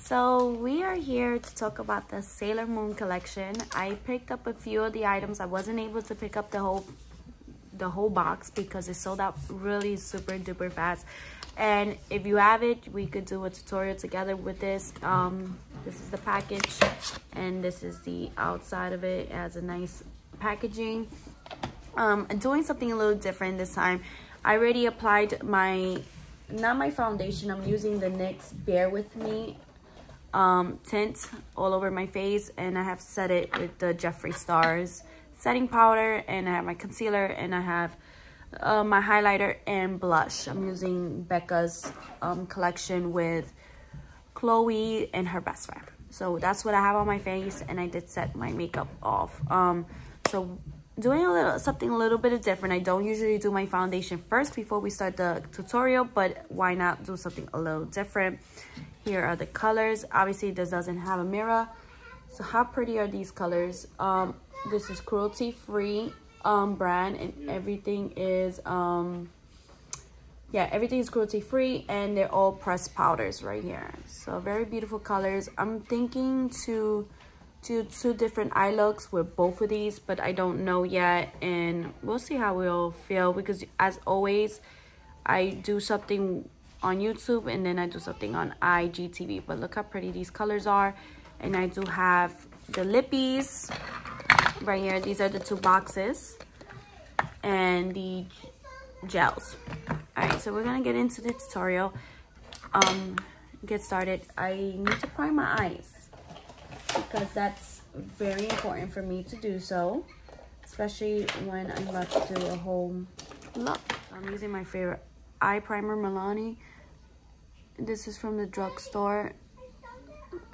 So we are here to talk about the Sailor Moon collection. I picked up a few of the items. I wasn't able to pick up the whole box because it sold out really super duper fast. And if you have it, we could do a tutorial together with this. This is the package, and this is the outside of it. It has a nice packaging. Doing something a little different this time. I already applied not my foundation. I'm using the NYX Bear With Me tint all over my face, and I have set it with the Jeffree Stars setting powder, and I have my concealer, and I have my highlighter and blush. I'm using Becca's collection with Chloe and her best friend. So that's what I have on my face, and I did set my makeup off. So doing something a little bit different. I don't usually do my foundation first before we start the tutorial, but why not do something a little different? Here are the colors. Obviously this doesn't have a mirror, so how pretty are these colors? This is cruelty-free brand, and everything is everything is cruelty-free, and they're all pressed powders right here. So very beautiful colors. I'm thinking to do 2 different eye looks with both of these, but I don't know yet, and we'll see how we'll feel, because as always I do something on YouTube and then I do something on IGTV. But look how pretty these colors are. And I do have the lippies right here. These are the 2 boxes and the gels. All right, so we're gonna get into the tutorial. Get started. I need to prime my eyes because that's very important for me to do so, especially when I'm about to do a whole look. I'm using my favorite eye primer, Milani. This is from the drugstore.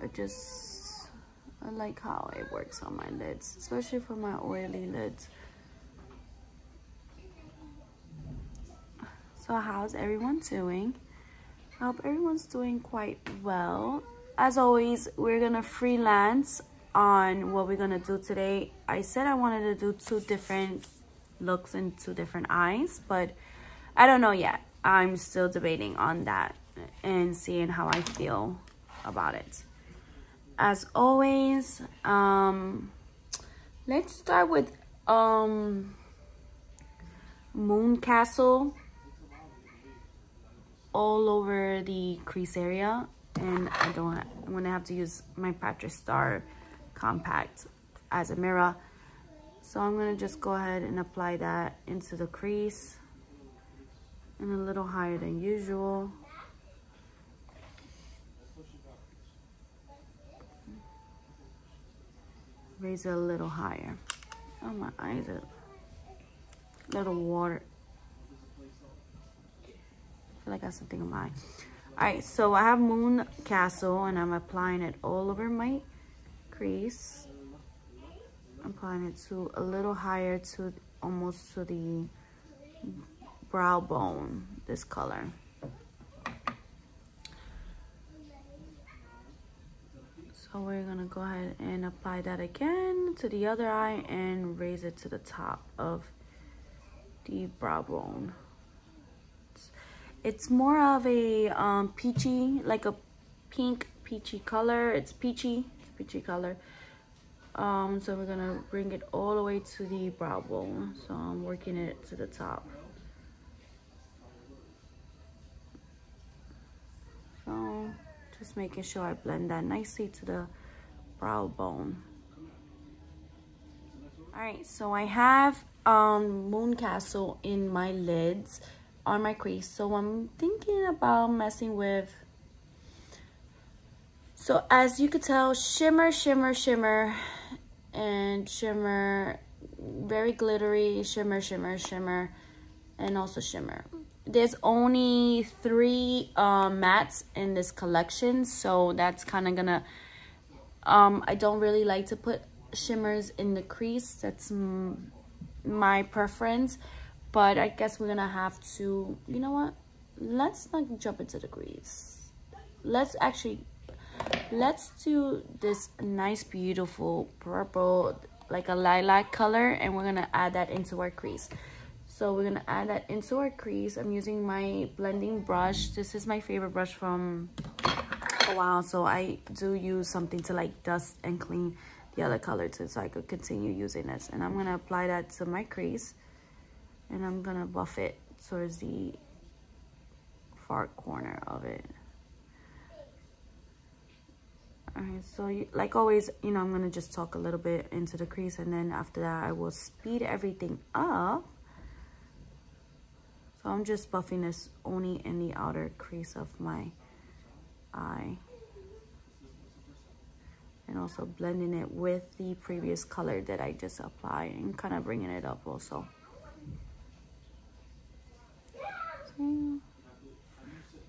I like how it works on my lids, especially for my oily lids. So how's everyone doing? I hope everyone's doing quite well. As always, we're gonna freelance on what we're gonna do today. I said I wanted to do 2 different looks and 2 different eyes, but I don't know yet. I'm still debating on that and seeing how I feel about it. As always, let's start with Moon Castle all over the crease area, and I'm gonna have to use my Patch Star compact as a mirror. So I'm gonna just go ahead and apply that into the crease, and a little higher than usual. Raise it a little higher. Oh, my eyes are a little water. I feel like I have something in my eye. Alright, so I have Moon Castle, and I'm applying it all over my crease. I'm applying it to a little higher, to almost to the brow bone, this color. So we're gonna go ahead and apply that again to the other eye and raise it to the top of the brow bone. It's more of a peachy, like a pink peachy color. It's a peachy color. So we're gonna bring it all the way to the brow bone. So I'm working it to the top. So just making sure I blend that nicely to the brow bone. All right, so I have Moon Castle in my lids on my crease. So I'm thinking about messing with, so as you could tell, shimmer, shimmer, shimmer, and shimmer, very glittery, shimmer, shimmer, shimmer, and also shimmer. There's only 3 mattes in this collection, so that's kind of gonna, I don't really like to put shimmers in the crease. That's my preference, but I guess we're gonna have to, you know what, let's not jump into the crease. Let's do this nice beautiful purple, like a lilac color, and we're gonna add that into our crease. So we're gonna add that into our crease. I'm using my blending brush. This is my favorite brush from a while, so I do use something to like dust and clean the other color too, so I could continue using this. And I'm gonna apply that to my crease, and I'm gonna buff it towards the far corner of it. Alright, so like always, you know, I'm gonna just talk a little bit into the crease, and then after that I will speed everything up. So I'm just buffing this only in the outer crease of my eye, and also blending it with the previous color that I just applied, and kind of bringing it up also. And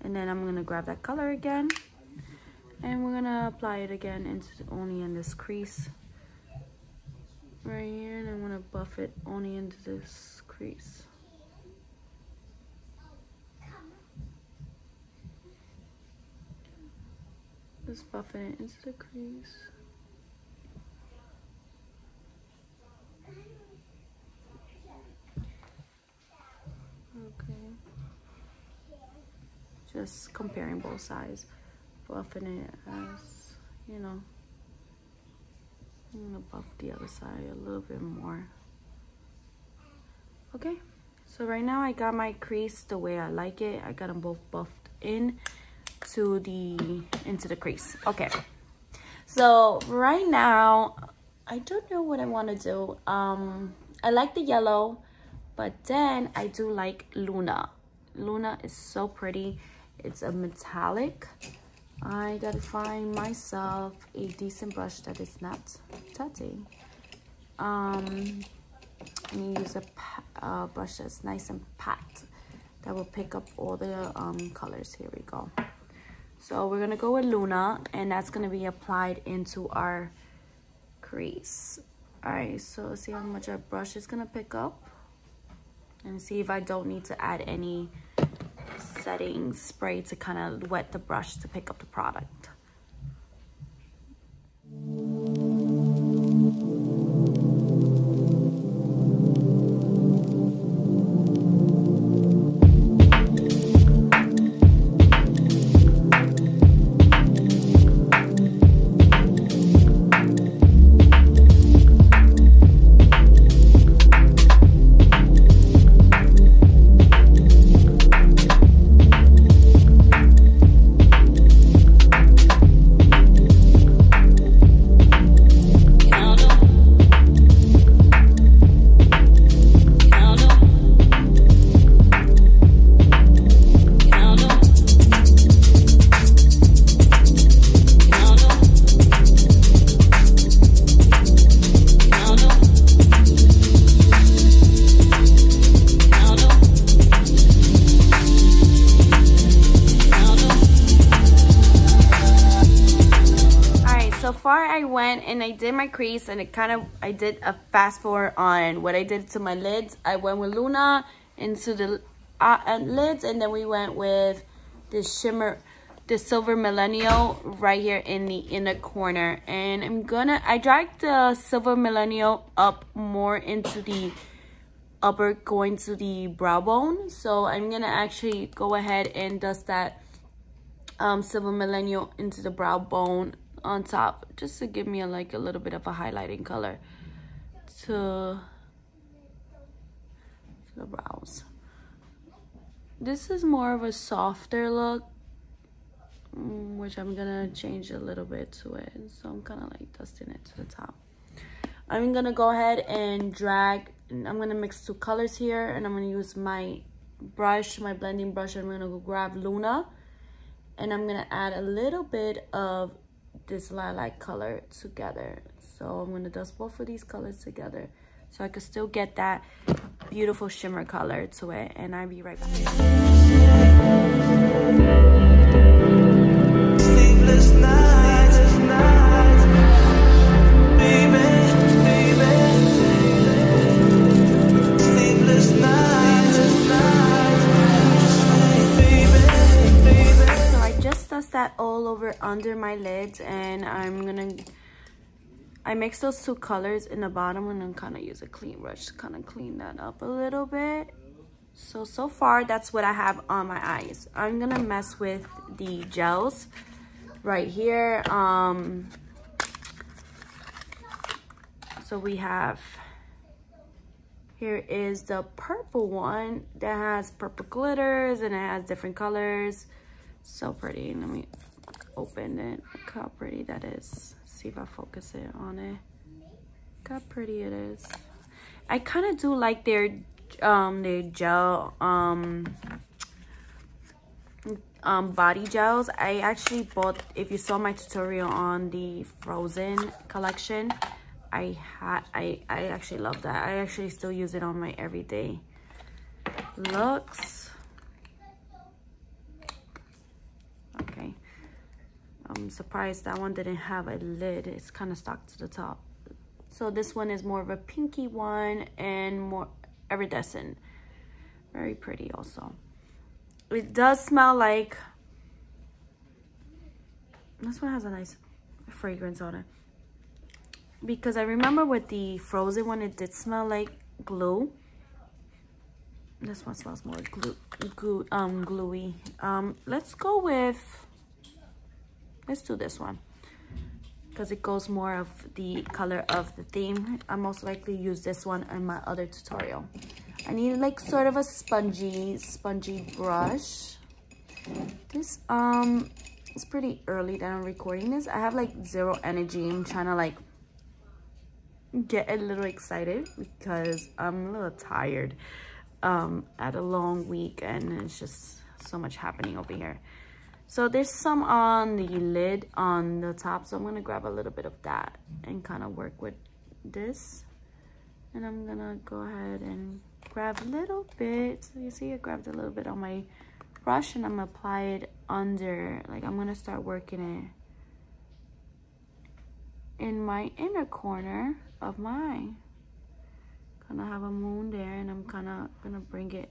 then I'm gonna grab that color again, and we're gonna apply it again into only in this crease right here, and I'm gonna buff it only into this crease. Just buffing it into the crease. Okay. Just comparing both sides, buffing it as, you know. I'm gonna buff the other side a little bit more. Okay, so right now I got my crease the way I like it. I got them both buffed into the crease. Okay, so right now I don't know what I want to do. I like the yellow, but then I do like Luna. Luna is so pretty. It's a metallic. I gotta find myself a decent brush that is not tatty. I'm gonna use a brush that's nice and pat, that will pick up all the colors. Here we go. So we're gonna go with Luna, and that's gonna be applied into our crease. All right, so let's see how much our brush is gonna pick up, and see if I don't need to add any setting spray to kind of wet the brush to pick up the product. I went and I did my crease, and I did a fast forward on what I did to my lids. I went with Luna into the lids, and then we went with this shimmer, the Silver Millennial right here in the inner corner. And I dragged the Silver Millennial up more into the upper, going to the brow bone. So I'm gonna actually go ahead and dust that Silver Millennial into the brow bone on top, just to give me a little bit of a highlighting color to the brows. This is more of a softer look, which I'm gonna change a little bit to it. So I'm kind of like dusting it to the top. I'm gonna go ahead and drag, and I'm gonna mix two colors here, and I'm gonna use my brush, my blending brush, and I'm gonna go grab Luna, and I'm gonna add a little bit of this lilac color together. So I'm gonna dust both of these colors together so I could still get that beautiful shimmer color to it, and I'll be right back. Sleepless nights, baby, sleepless nights, baby. So I just dust that all over under my lids, and I mix those two colors in the bottom, and then kind of use a clean brush to kind of clean that up a little bit. So far that's what I have on my eyes. I'm gonna mess with the gels. right here. So we have, here is the purple one that has purple glitters and it has different colors. So pretty. Let me open it. Look how pretty that is. See if I focus it on it. Look how pretty it is. I kind of do like their gel body gels. I actually bought, if you saw my tutorial on the Frozen collection, I actually love that. I actually still use it on my everyday looks. Okay, I'm surprised that one didn't have a lid. It's kind of stuck to the top. So this one is more of a pinky one and more iridescent. Very pretty also. It does smell like, this one has a nice fragrance on it. Because I remember with the Frozen one, it did smell like glue. This one smells more gluey. Let's go with, let's do this one. Because it goes more of the color of the theme. I most likely use this one in my other tutorial. I need like sort of a spongy brush. This it's pretty early that I'm recording this. I have like zero energy. I'm trying to like get a little excited because I'm a little tired at a long week and it's just so much happening over here. So there's some on the lid on the top, so I'm gonna grab a little bit of that and kind of work with this. And I'm gonna go ahead and grab a little bit. So you see I grabbed a little bit on my brush and I'm gonna apply it under, like I'm gonna start working it in my inner corner of my eye. Gonna have a moon there and I'm kind of gonna bring it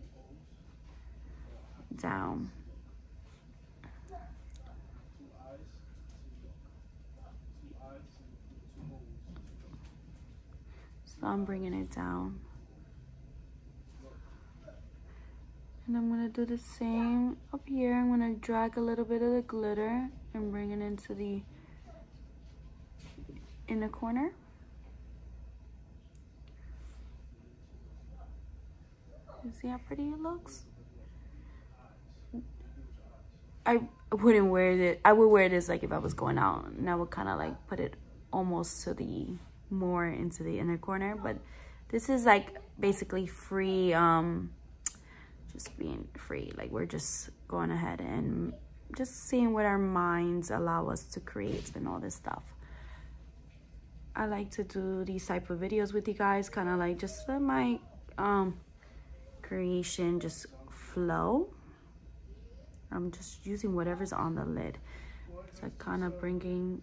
down. So I'm bringing it down. And I'm gonna do the same up here. I'm gonna drag a little bit of the glitter and bring it into the inner corner. You see how pretty it looks? I wouldn't wear it. I would wear this like if I was going out, and I would kind of like put it almost to the more into the inner corner. But this is like basically free, just being free. Like we're just going ahead and just seeing what our minds allow us to create and all this stuff. I like to do these type of videos with you guys, kind of like just let my creation just flow. I'm just using whatever's on the lid, so kind of bringing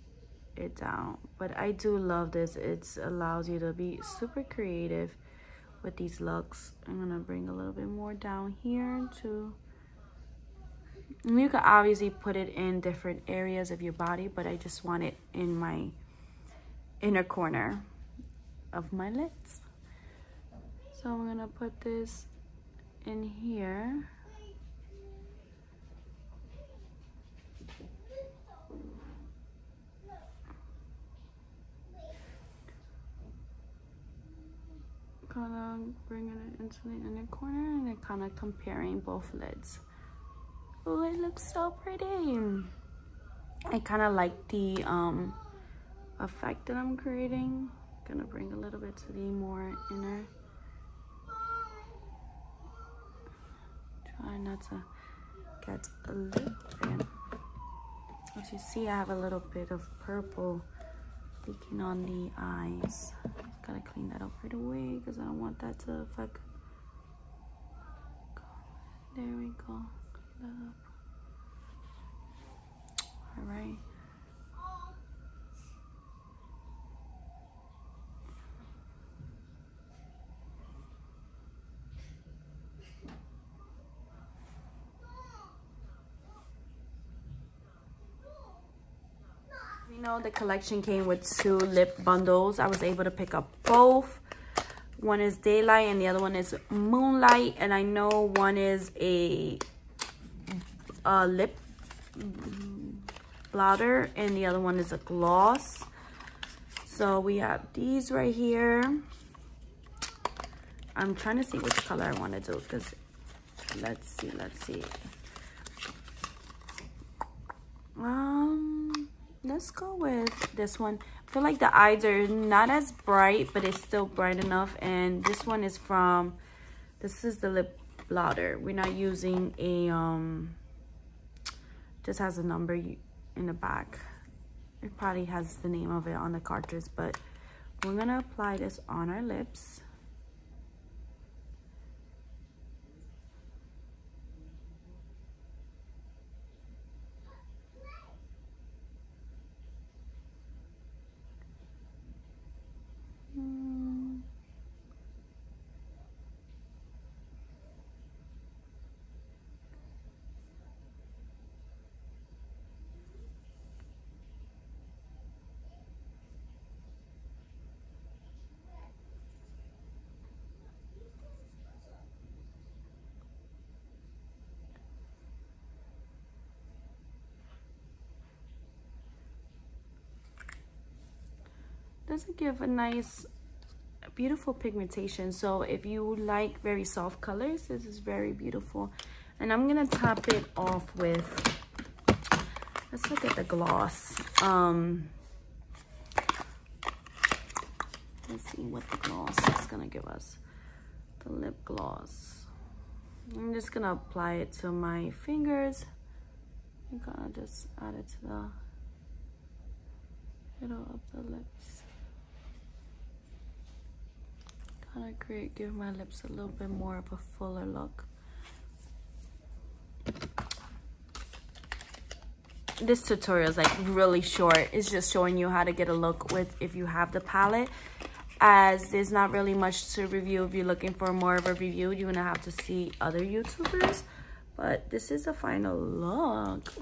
it down. But I do love this. It allows you to be super creative with these looks. I'm gonna bring a little bit more down here too. And you can obviously put it in different areas of your body, but I just want it in my inner corner of my lids. So I'm gonna put this in here. Kind of bringing it into the inner corner and then kind of comparing both lids. Oh, it looks so pretty. I kind of like the effect that I'm creating. Gonna bring a little bit to the more inner. Try not to get a little bit. As you see, I have a little bit of purple leaking on the eyes. Gotta clean that up right away because I don't want that to affect. There we go. Clean that up. All right. You know, the collection came with 2 lip bundles. I was able to pick up both. One is Daylight and the other one is Moonlight. And I know one is a lip blotter, and the other one is a gloss. So we have these right here. I'm trying to see which color I want to do, because let's see. Let's go with this one. I feel like the eyes are not as bright, but it's still bright enough. And this one is from, this is the lip blotter. We're not using a just has a number in the back. It probably has the name of it on the cartridge, but we're gonna apply this on our lips. Doesn't give a nice, beautiful pigmentation. So if you like very soft colors, this is very beautiful. And I'm gonna top it off with, let's look at the gloss. Let's see what the gloss is gonna give us. The lip gloss. I'm just gonna apply it to my fingers. I'm gonna just add it to the middle of the lips. Kind of give my lips a little bit more of a fuller look. This tutorial is like really short. It's just showing you how to get a look with if you have the palette, as there's not really much to review. If you're looking for more of a review, you're gonna have to see other YouTubers, but this is the final look.